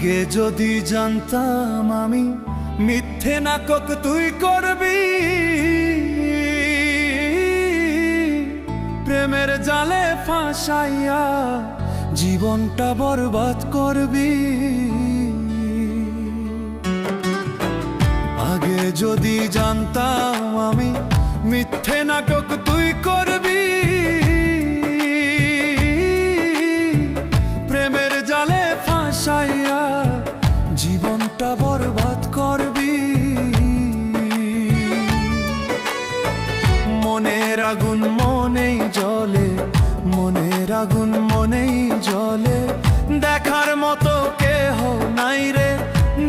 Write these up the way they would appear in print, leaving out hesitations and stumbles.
আগে যদি জানতাম আমি মিথ্যে নাটক তুই করবি, প্রেমের জালে ফাঁসাইয়া জীবনটা বরবাদ করবি। আগে যদি জানতাম আমি মিথ্যে নাটক তুই করবি, প্রেমের জালে ফাঁসাইয়া জীবনটা বরবাদ করবি। মনের আগুন মনেই জ্বলে, মনের আগুন মনেই জ্বলে, দেখার মতো কেহ নাই রে,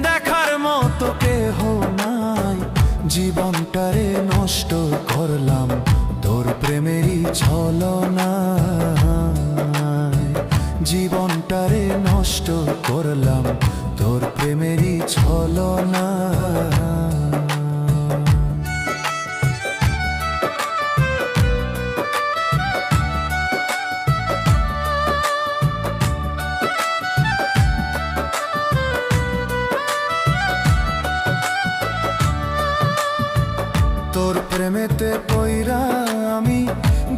দেখার মতো কেহ নাই। জীবনটারে নষ্ট করলাম তোর প্রেমেরই ছলনায়, জীবনটারে নষ্ট করলাম তোর প্রেমেরই ছলনায়। তোর প্রেমেতে পইরা আমি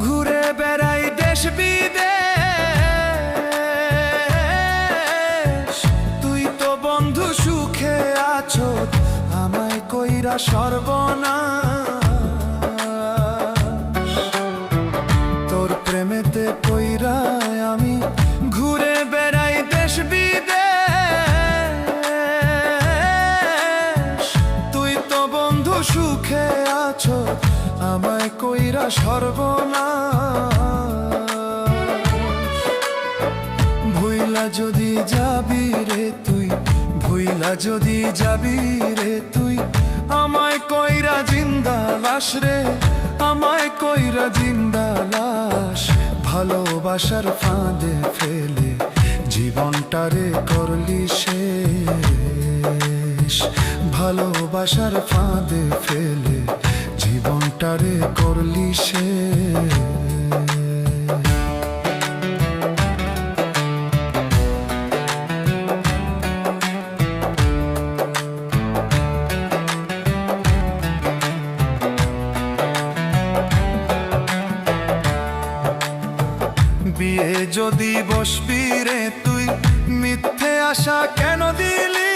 ঘুরে বেড়াই দেশ বিদেশ, তুই তো বন্ধু সুখে আছো আমায় কইরা সর্বনাশ। তোর প্রেমেতে পইরা আমি ঘুরে বেড়াই দেশ বিদেশ, তুই তো বন্ধু সুখে আছো আমায় কইরা সর্বনাশ। ভুইলা যদি যাবি রে তুই, ভুইলা যদি যাবি রে তুই, আমায় কইরা জিন্দা লাশ রে, আমায় কইরা জিন্দা লাশ। ভালোবাসার ফাঁদে ফেলে জীবনটারে করলি শেষ, ভালোবাসার ফাঁদে ফেলে জীবনটারে করলি শেষ। বিয়ে যদি বসবি রে তুই, মিথ্যে আশা কেন দিলি?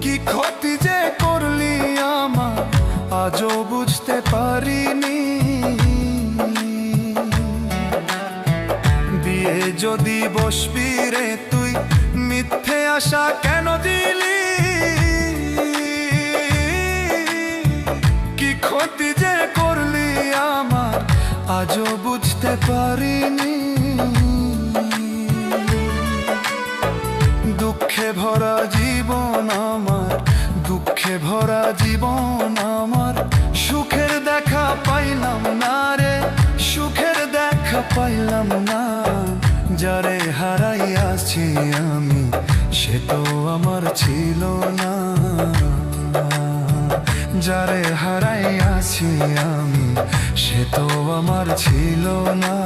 কি ক্ষতি যে করলি আমার আজও বুঝতে পারিনি। বিয়ে যদি বসবি রে তুই, মিথ্যে আশা কেন দিলি? কি ক্ষতি যে করলি আমার আজও বুঝতে পারিনি। দুঃখে ভরা জীবন আমার, দুঃখে ভরা জীবন আমার, সুখের দেখা পাইলাম না রে, সুখের দেখা পাইলাম না। যারে হারাইয়াছি আমি সে তো আমার ছিল না, যারে হারাইয়াছি আমি সে তো আমার ছিল না।